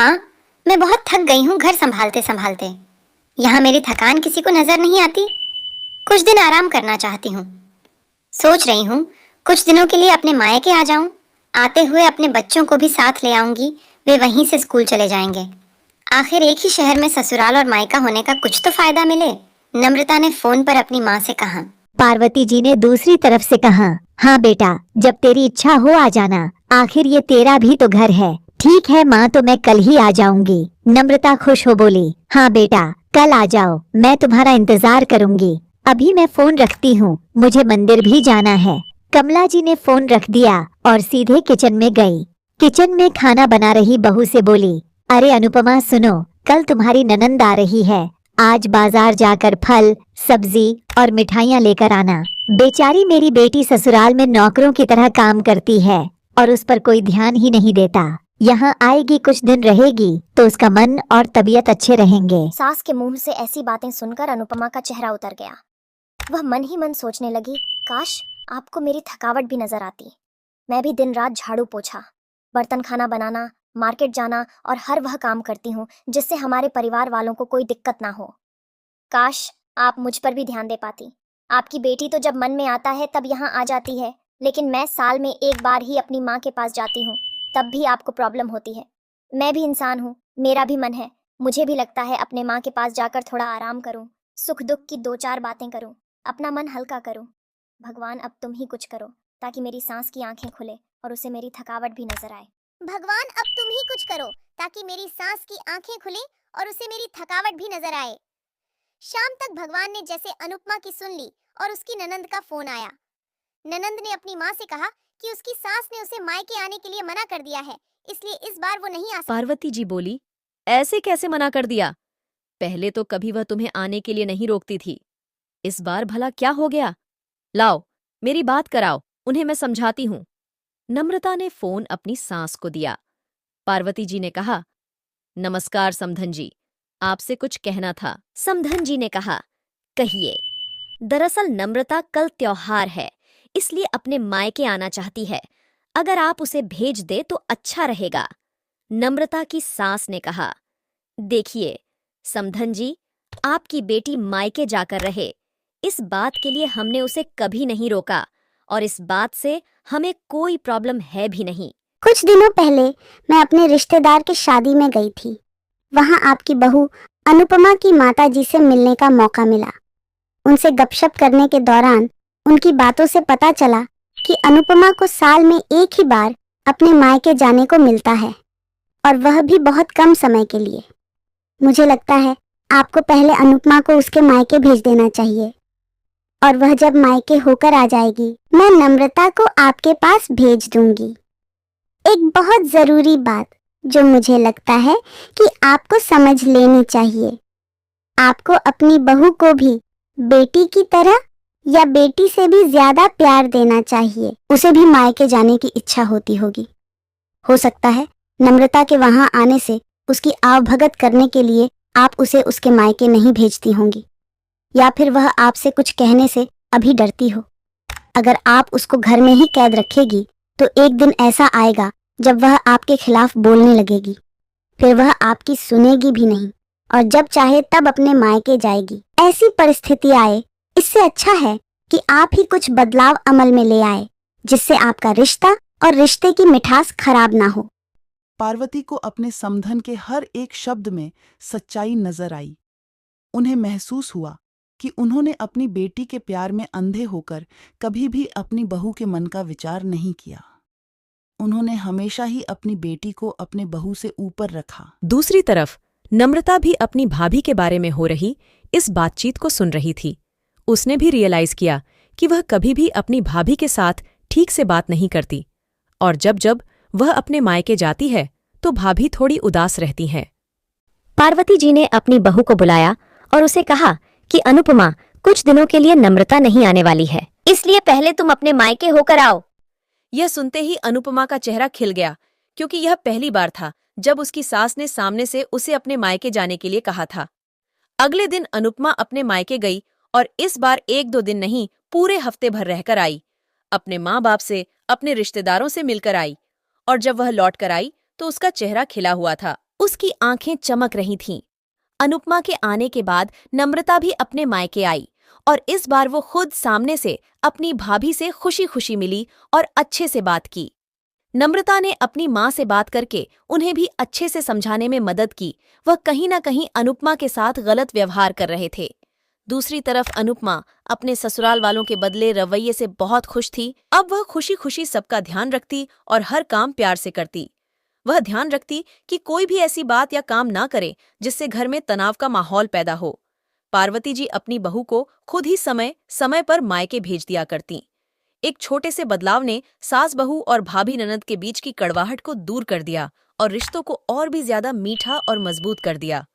माँ, मैं बहुत थक गई हूँ घर संभालते संभालते। यहाँ मेरी थकान किसी को नजर नहीं आती। कुछ दिन आराम करना चाहती हूँ। सोच रही हूँ कुछ दिनों के लिए अपने मायके आ जाऊं। आते हुए अपने बच्चों को भी साथ ले आऊंगी, वे वहीं से स्कूल चले जाएंगे। आखिर एक ही शहर में ससुराल और मायका होने का कुछ तो फायदा मिले। नम्रता ने फोन पर अपनी माँ से कहा। पार्वती जी ने दूसरी तरफ से कहा, हाँ बेटा, जब तेरी इच्छा हो आ जाना, आखिर ये तेरा भी तो घर है। ठीक है माँ, तो मैं कल ही आ जाऊंगी। नम्रता खुश हो बोली, हाँ बेटा, कल आ जाओ, मैं तुम्हारा इंतजार करूंगी। अभी मैं फोन रखती हूँ, मुझे मंदिर भी जाना है। कमला जी ने फोन रख दिया और सीधे किचन में गई। किचन में खाना बना रही बहू से बोली, अरे अनुपमा सुनो, कल तुम्हारी ननंद आ रही है। आज बाजार जाकर फल, सब्जी और मिठाइयाँ लेकर आना। बेचारी मेरी बेटी ससुराल में नौकरों की तरह काम करती है और उस पर कोई ध्यान ही नहीं देता। यहाँ आएगी, कुछ दिन रहेगी तो उसका मन और तबीयत अच्छे रहेंगे। सास के मुंह से ऐसी बातें सुनकर अनुपमा का चेहरा उतर गया। वह मन ही मन सोचने लगी, काश आपको मेरी थकावट भी नजर आती। मैं भी दिन रात झाड़ू पोछा, बर्तन खाना बनाना, मार्केट जाना और हर वह काम करती हूँ जिससे हमारे परिवार वालों को कोई दिक्कत ना हो। काश आप मुझ पर भी ध्यान दे पाती। आपकी बेटी तो जब मन में आता है तब यहाँ आ जाती है, लेकिन मैं साल में एक बार ही अपनी माँ के पास जाती हूँ, तब भी आपको प्रॉब्लम होती है। मैं भी इंसान हूँ, मेरा भी मन है। मुझे भी लगता है अपने माँ के पास जाकर थोड़ा आराम करूँ, सुख दुख की दो चार बातें करूँ, अपना मन हल्का करूँ। भगवान अब तुम ही कुछ करो ताकि मेरी सांस की आंखें खुले और उसे मेरी थकावट भी नजर आए। भगवान अब तुम ही कुछ करो ताकि मेरी सांस की आंखें खुले और उसे मेरी थकावट भी नजर आए। शाम तक भगवान ने जैसे अनुपमा की सुन ली और उसकी ननंद का फोन आया। ननंद ने अपनी माँ से कहा कि उसकी सास ने उसे मायके आने के लिए मना कर दिया है, इसलिए इस बार वो नहीं आ सकती। पार्वती जी बोली, ऐसे कैसे मना कर दिया? पहले तो कभी वह तुम्हें आने के लिए नहीं रोकती थी, इस बार भला क्या हो गया? लाओ, मेरी बात कराओ, उन्हें मैं समझाती हूँ। नम्रता ने फोन अपनी सास को दिया। पार्वती जी ने कहा, नमस्कार समधन जी, आपसे कुछ कहना था। समधन जी ने कहा, कहिए। दरअसल नम्रता कल त्योहार है, इसलिए अपने मायके आना चाहती है। अगर आप उसे भेज दे तो अच्छा रहेगा। नम्रता की सास ने कहा, देखिए समधन जी, आपकी बेटी मायके जाकर रहे, इस बात के लिए हमने उसे कभी नहीं रोका और इस बात से हमें कोई प्रॉब्लम है भी नहीं। कुछ दिनों पहले मैं अपने रिश्तेदार की शादी में गई थी। वहां आपकी बहू अनुपमा की माताजी से मिलने का मौका मिला। उनसे गपशप करने के दौरान उनकी बातों से पता चला कि अनुपमा को साल में एक ही बार अपने मायके जाने को मिलता है, और वह भी बहुत कम समय के लिए। मुझे लगता है आपको पहले अनुपमा को उसके मायके भेज देना चाहिए, और वह जब मायके होकर आ जाएगी, मैं नम्रता को आपके पास भेज दूंगी। एक बहुत जरूरी बात जो मुझे लगता है कि आपको समझ लेनी चाहिए, आपको अपनी बहू को भी बेटी की तरह या बेटी से भी ज्यादा प्यार देना चाहिए। उसे भी मायके जाने की इच्छा होती होगी। हो सकता है नम्रता के वहां आने से उसकी आवभगत करने के लिए आप उसे उसके मायके नहीं भेजती होंगी, या फिर वह आपसे कुछ कहने से अभी डरती हो। अगर आप उसको घर में ही कैद रखेगी तो एक दिन ऐसा आएगा जब वह आपके खिलाफ बोलने लगेगी, फिर वह आपकी सुनेगी भी नहीं और जब चाहे तब अपने मायके जाएगी। ऐसी परिस्थिति आए, इससे अच्छा है कि आप ही कुछ बदलाव अमल में ले आए, जिससे आपका रिश्ता और रिश्ते की मिठास खराब ना हो। पार्वती को अपने समधन के हर एक शब्द में सच्चाई नजर आई। उन्हें महसूस हुआ कि उन्होंने अपनी बेटी के प्यार में अंधे होकर कभी भी अपनी बहू के मन का विचार नहीं किया। उन्होंने हमेशा ही अपनी बेटी को अपने बहू से ऊपर रखा। दूसरी तरफ नम्रता भी अपनी भाभी के बारे में हो रही इस बातचीत को सुन रही थी। उसने भी रियलाइज किया कि वह कभी भी अपनी भाभी के साथ ठीक से बात नहीं करती, और जब जब वह अपने मायके जाती है तो भाभी थोड़ी उदास रहती हैं। पार्वती जी ने अपनी बहू को बुलाया और उसे कहा कि अनुपमा, कुछ दिनों के लिए नम्रता नहीं आने वाली है, इसलिए पहले तुम अपने मायके होकर आओ। यह सुनते ही अनुपमा का चेहरा खिल गया, क्योंकि यह पहली बार था जब उसकी सास ने सामने से उसे अपने मायके जाने के लिए कहा था। अगले दिन अनुपमा अपने मायके गई और इस बार एक दो दिन नहीं, पूरे हफ्ते भर रहकर आई। अपने माँ बाप से, अपने रिश्तेदारों से मिलकर आई, और जब वह लौट कर आई तो उसका चेहरा खिला हुआ था। उसकी आंखें चमक रही थीं। अनुपमा के आने के बाद नम्रता भी अपने मायके आई और इस बार वो खुद सामने से अपनी भाभी से खुशी खुशी मिली और अच्छे से बात की। नम्रता ने अपनी माँ से बात करके उन्हें भी अच्छे से समझाने में मदद की। वह कहीं न कहीं अनुपमा के साथ गलत व्यवहार कर रहे थे। दूसरी तरफ अनुपमा अपने ससुराल वालों के बदले रवैये से बहुत खुश थी। अब वह खुशी खुशी सबका ध्यान रखती और हर काम प्यार से करती। वह ध्यान रखती कि कोई भी ऐसी बात या काम ना करे जिससे घर में तनाव का माहौल पैदा हो। पार्वती जी अपनी बहू को खुद ही समय समय पर मायके भेज दिया करती। एक छोटे से बदलाव ने सास बहू और भाभी ननद के बीच की कड़वाहट को दूर कर दिया और रिश्तों को और भी ज्यादा मीठा और मजबूत कर दिया।